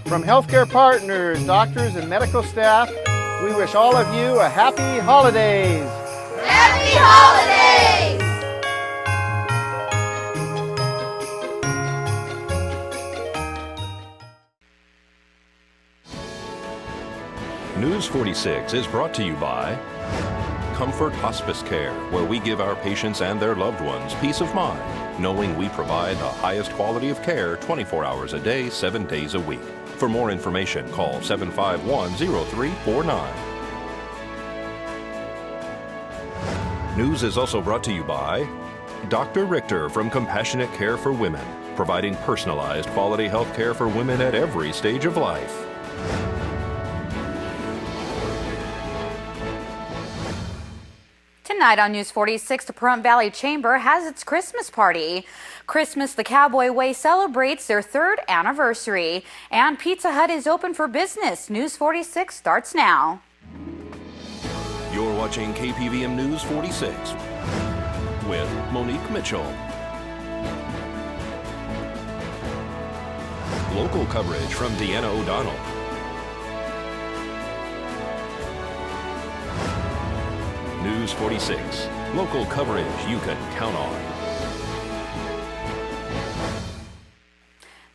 From healthcare partners, doctors, and medical staff, we wish all of you a happy holidays. Happy holidays! News 46 is brought to you by Comfort Hospice Care, where we give our patients and their loved ones peace of mind, knowing we provide the highest quality of care 24 hours a day, 7 days a week. For more information, call 751-0349. News is also brought to you by Dr. Richter from Compassionate Care for Women, providing personalized quality health care for women at every stage of life. Tonight on News 46, the Pahrump Valley Chamber has its Christmas party. Christmas the Cowboy Way celebrates their 3rd anniversary, and Pizza Hut is open for business. News 46 starts now. You're watching KPVM News 46 with Monique Mitchell. Local coverage from Deanna O'Donnell. News 46, local coverage you can count on.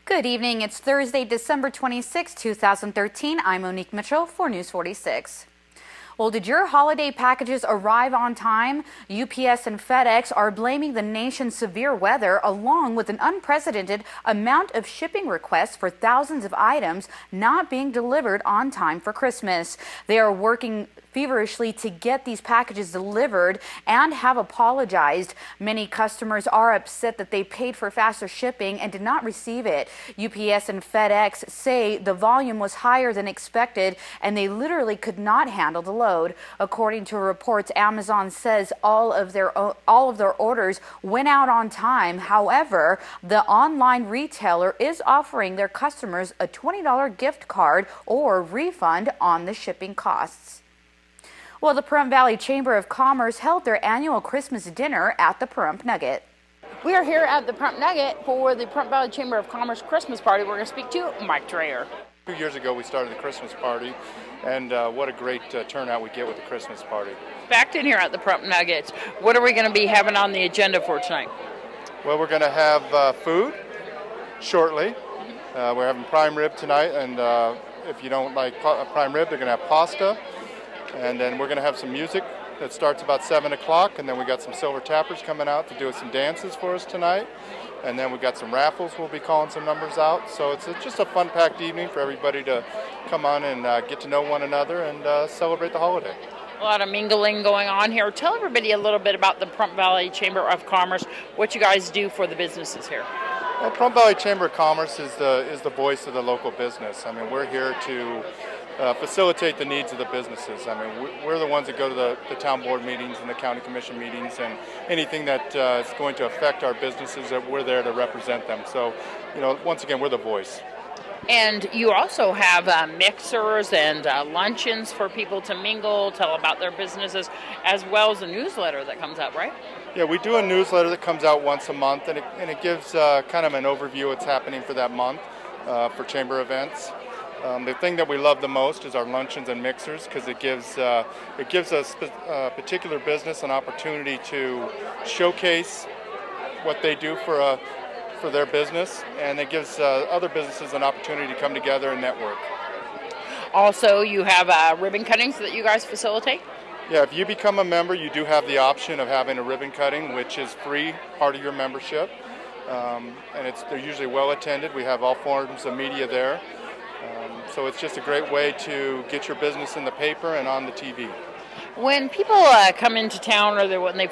Good evening. It's Thursday, December 26, 2013. I'm Monique Mitchell for News 46. Well, did your holiday packages arrive on time? UPS and FedEx are blaming the nation's severe weather along with an unprecedented amount of shipping requests for thousands of items not being delivered on time for Christmas. They are working feverishly to get these packages delivered and have apologized. Many customers are upset that they paid for faster shipping and did not receive it. UPS and FedEx say the volume was higher than expected and they literally could not handle the load. According to reports, Amazon says all of their orders went out on time. However, the online retailer is offering their customers a $20 gift card or refund on the shipping costs. Well, the Pahrump Valley Chamber of Commerce held their annual Christmas dinner at the Pahrump Nugget. We are here at the Pahrump Nugget for the Pahrump Valley Chamber of Commerce Christmas party. We're going to speak to Mike Dreyer. 2 years ago we started the Christmas party, and what a great turnout we get with the Christmas party. Back in here at the Pahrump Nugget, what are we going to be having on the agenda for tonight? Well, we're going to have food shortly. We're having prime rib tonight, and if you don't like prime rib, they're going to have pasta. And then we're going to have some music that starts about 7 o'clock, and then we got some silver tappers coming out to do some dances for us tonight. And then we got some raffles, we'll be calling some numbers out. So it's just a fun-packed evening for everybody to come on and get to know one another and celebrate the holiday. A lot of mingling going on here. Tell everybody a little bit about the Pahrump Valley Chamber of Commerce, what you guys do for the businesses here. Well, Pahrump Valley Chamber of Commerce is the voice of the local business. I mean, we're here to facilitate the needs of the businesses. I mean, we're the ones that go to the town board meetings and the county commission meetings, and anything that is going to affect our businesses, that we're there to represent them. So, once again, we're the voice. And you also have mixers and luncheons for people to mingle, tell about their businesses, as well as a newsletter that comes out, right? Yeah, we do a newsletter that comes out once a month, and it gives kind of an overview of what's happening for that month for chamber events. The thing that we love the most is our luncheons and mixers, because it gives a particular business an opportunity to showcase what they do for their business, and it gives other businesses an opportunity to come together and network. Also, you have ribbon cuttings that you guys facilitate? Yeah, if you become a member, you do have the option of having a ribbon cutting, which is free, part of your membership, and they're usually well attended. We have all forms of media there. So it's just a great way to get your business in the paper and on the TV. When people come into town, or when they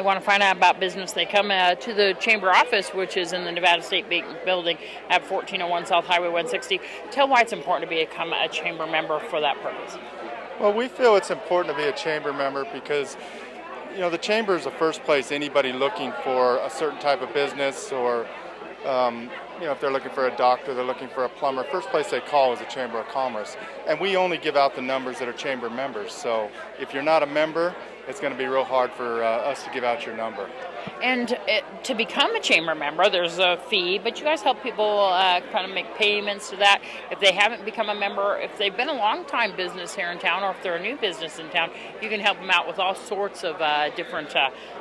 want to find out about business, they come to the chamber office, which is in the Nevada State Building at 1401 South Highway 160. Tell why it's important to become a chamber member for that purpose. Well, we feel it's important to be a chamber member because, the chamber is the first place anybody looking for a certain type of business or if they're looking for a doctor, they're looking for a plumber, first place they call is the Chamber of Commerce. And we only give out the numbers that are chamber members. So if you're not a member, it's going to be real hard for us to give out your number. And to become a chamber member, there's a fee, but you guys help people kind of make payments to that. If they haven't become a member, if they've been a long-time business here in town, or if they're a new business in town, you can help them out with all sorts of different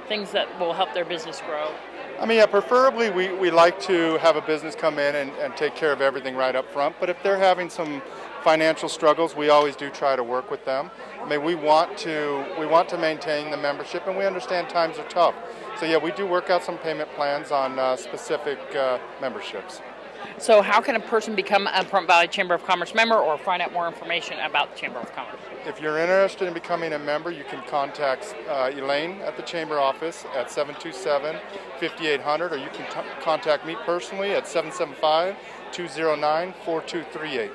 things that will help their business grow. I mean, yeah, preferably we like to have a business come in and take care of everything right up front, but if they're having some financial struggles, we always do try to work with them. I mean, we want to maintain the membership, and we understand times are tough. So yeah, we do work out some payment plans on specific memberships. So how can a person become a Pahrump Valley Chamber of Commerce member or find out more information about the Chamber of Commerce? If you're interested in becoming a member, you can contact Elaine at the Chamber office at 727-5800, or you can contact me personally at 775-209-4238.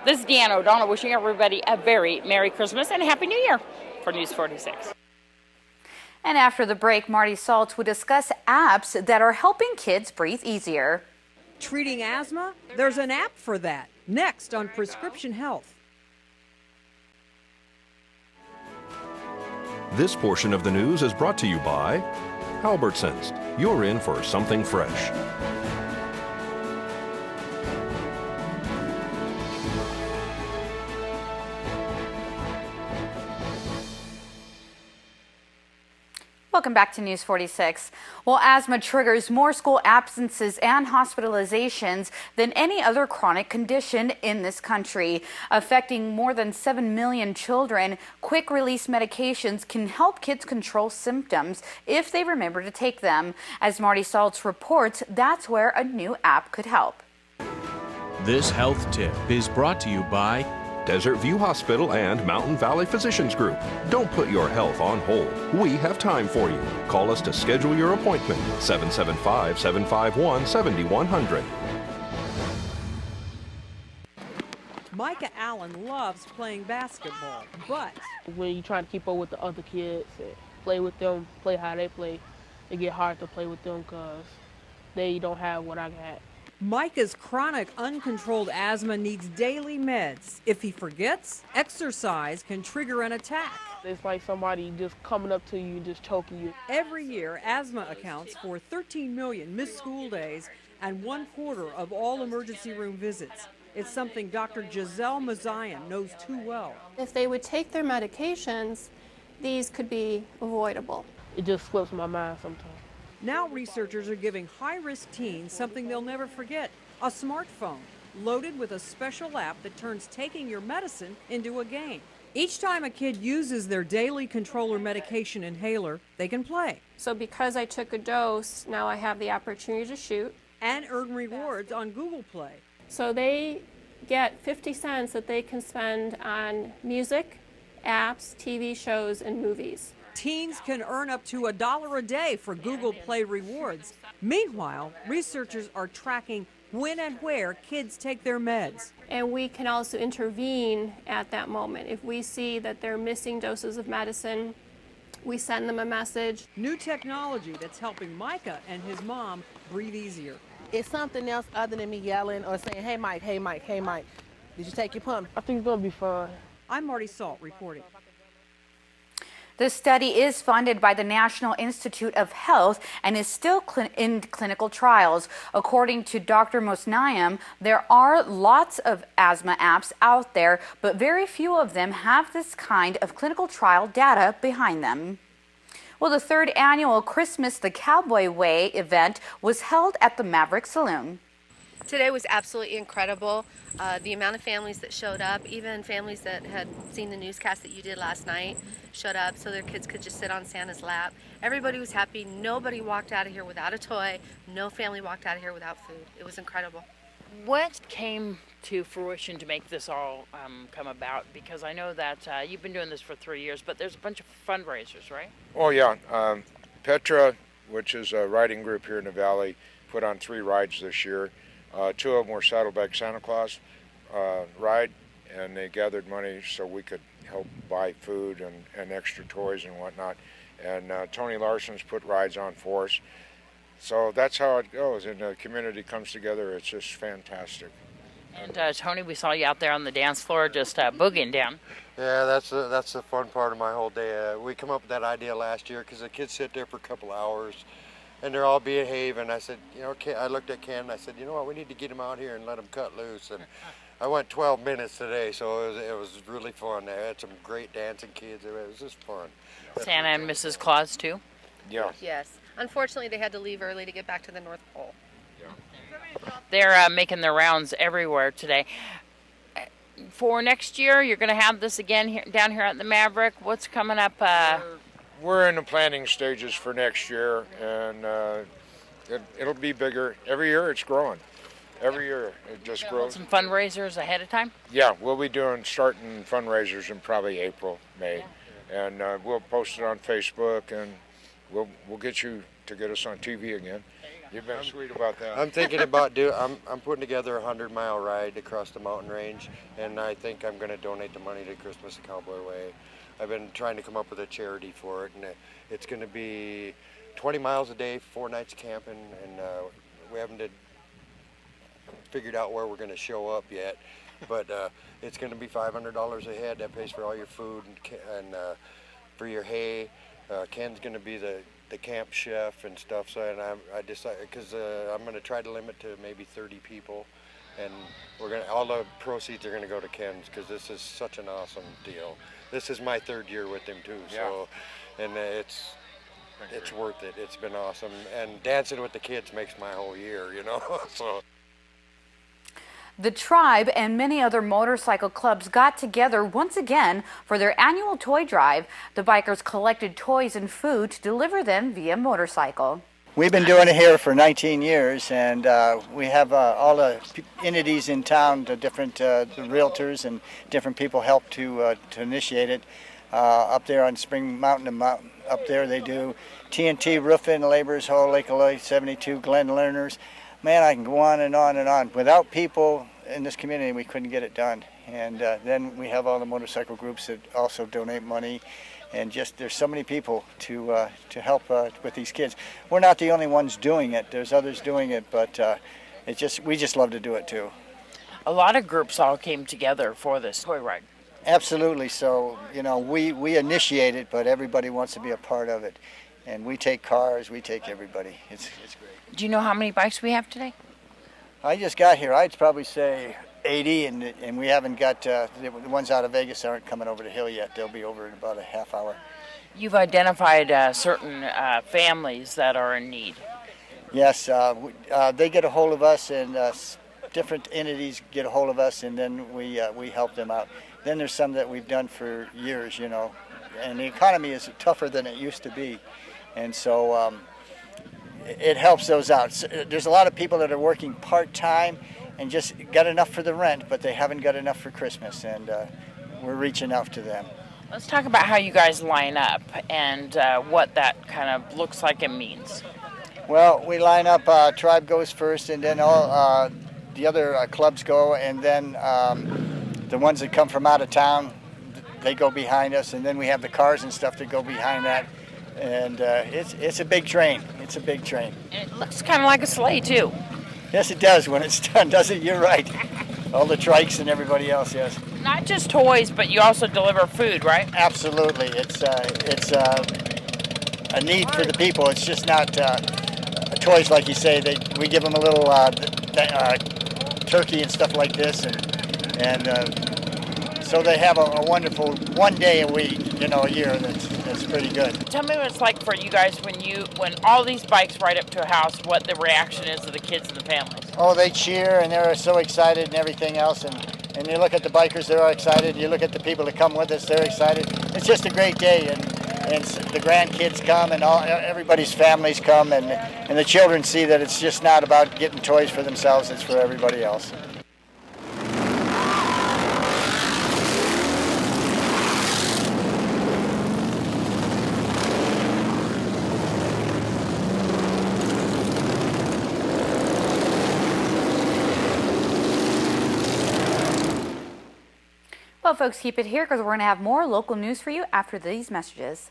This is Deanna O'Donnell wishing everybody a very Merry Christmas and Happy New Year for News 46. And after the break, Marty Saltz will discuss apps that are helping kids breathe easier. Treating asthma? There's an app for that. Next on Prescription Health. This portion of the news is brought to you by Albertsons. You're in for something fresh. Welcome back to News 46. Well, asthma triggers more school absences and hospitalizations than any other chronic condition in this country. Affecting more than 7 million children, quick-release medications can help kids control symptoms if they remember to take them. As Marty Saltz reports, that's where a new app could help. This health tip is brought to you by Desert View Hospital and Mountain Valley Physicians Group. Don't put your health on hold. We have time for you. Call us to schedule your appointment. 775-751-7100. Micah Allen loves playing basketball, but when you try to keep up with the other kids and play with them, play how they play, it get hard to play with them because they don't have what I got. Micah's chronic, uncontrolled asthma needs daily meds. If he forgets, exercise can trigger an attack. It's like somebody just coming up to you and just choking you. Every year, asthma accounts for 13 million missed school days and 1/4 of all emergency room visits. It's something Dr. Giselle Mazayan knows too well. If they would take their medications, these could be avoidable. It just slips my mind sometimes. Now researchers are giving high-risk teens something they'll never forget, a smartphone loaded with a special app that turns taking your medicine into a game. Each time a kid uses their daily controller medication inhaler, they can play. So because I took a dose, now I have the opportunity to shoot. And earn rewards on Google Play. So they get 50 cents that they can spend on music, apps, TV shows, and movies. Teens can earn up to $1 a day for Google Play rewards. Meanwhile, researchers are tracking when and where kids take their meds. And we can also intervene at that moment. If we see that they're missing doses of medicine, we send them a message. New technology that's helping Micah and his mom breathe easier. It's something else other than me yelling or saying, hey Mike, hey Mike, hey Mike. Did you take your pump? I think it's going to be fun. I'm Marty Salt reporting. This study is funded by the National Institute of Health and is still in clinical trials. According to Dr. Mosnayem, there are lots of asthma apps out there, but very few of them have this kind of clinical trial data behind them. Well, the third annual Christmas the Cowboy Way event was held at the Maverick Saloon. Today was absolutely incredible. The amount of families that showed up, even families that had seen the newscast that you did last night, showed up so their kids could just sit on Santa's lap. Everybody was happy. Nobody walked out of here without a toy. No family walked out of here without food. It was incredible. What came to fruition to make this all come about? Because I know that you've been doing this for 3 years, but there's a bunch of fundraisers, right? Oh yeah, Petra, which is a riding group here in the Valley, put on 3 rides this year. 2 of them were Saddleback Santa Claus ride, and they gathered money so we could help buy food and extra toys and whatnot. And Tony Larson's put rides on for us. So that's how it goes, and the community comes together. It's just fantastic. And Tony, we saw you out there on the dance floor just boogieing down. Yeah, that's the fun part of my whole day. We come up with that idea last year because the kids sit there for a couple hours, and they're all behaving. I said, you know, I looked at Ken and I said, you know what, we need to get them out here and let them cut loose. And I went 12 minutes today, so it was really fun. They had some great dancing kids. It was just fun. Santa and Mrs. Claus too? Yeah. Yes. Unfortunately, they had to leave early to get back to the North Pole. They're making their rounds everywhere today. For next year, you're going to have this again here, down here at the Maverick. What's coming up? We're in the planning stages for next year, and it'll be bigger. Every year it's growing. Every year it just grows. Some fundraisers ahead of time? Yeah, we'll be starting fundraisers in probably April, May. And we'll post it on Facebook, and we'll get you to get us on TV again. You've been sweet about that. I'm thinking about I'm putting together a 100-mile ride across the mountain range, and I think I'm going to donate the money to Christmas the Cowboy Way. I've been trying to come up with a charity for it, and it's going to be 20 miles a day, 4 nights camping, and we haven't figured out where we're going to show up yet. But it's going to be $500 a head. That pays for all your food and for your hay. Ken's going to be the camp chef and stuff. So, and I decided because I'm going to try to limit to maybe 30 people, and all the proceeds are going to go to Ken's because this is such an awesome deal. This is my 3rd year with him too. So, and it's worth it. It's been awesome, and dancing with the kids makes my whole year, you know. So. The Tribe and many other motorcycle clubs got together once again for their annual toy drive. The bikers collected toys and food to deliver them via motorcycle. We've been doing it here for 19 years, and we have all the entities in town, the different the realtors and different people help to initiate it. Up there on Spring Mountain, up there they do TNT Roofing, Laborers Hall, Lake Eloy 72, Glen Learners. Man, I can go on and on and on. Without people in this community, we couldn't get it done. And then we have all the motorcycle groups that also donate money. And just there's so many people to help with these kids. We're not the only ones doing it. There's others doing it, but we just love to do it too. A lot of groups all came together for this toy ride. Absolutely. So, you know, we initiate it, but everybody wants to be a part of it. And we take cars, we take everybody. It's great. Do you know how many bikes we have today? I just got here. I'd probably say 80, and we haven't got, the ones out of Vegas aren't coming over the hill yet. They'll be over in about a half hour. You've identified certain families that are in need. Yes, they get a hold of us, and different entities get a hold of us, and then we help them out. Then there's some that we've done for years, you know, and the economy is tougher than it used to be, and so it helps those out. So there's a lot of people that are working part-time and just got enough for the rent, but they haven't got enough for Christmas, and we're reaching out to them. Let's talk about how you guys line up and what that kind of looks like and means. Well, we line up, Tribe goes first, and then all the other clubs go, and then the ones that come from out of town, they go behind us, and then we have the cars and stuff that go behind that. And it's a big train. It's a big train. And it looks kind of like a sleigh, too. Yes, it does when it's done, does it? You're right. All the trikes and everybody else, yes. Not just toys, but you also deliver food, right? Absolutely. It's a need for the people. It's just not toys, like you say. We give them a little turkey and stuff like this, and so they have a wonderful one day a week, you know, a year that's pretty good. Tell me what it's like for you guys when all these bikes ride up to a house, what the reaction is of the kids and the families. Oh, they cheer and they're so excited and everything else, and you look at the bikers, they're all excited. You look at the people that come with us, they're excited. It's just a great day, and the grandkids come and everybody's families come, and the children see that it's just not about getting toys for themselves, it's for everybody else. Well, folks, keep it here because we're going to have more local news for you after these messages.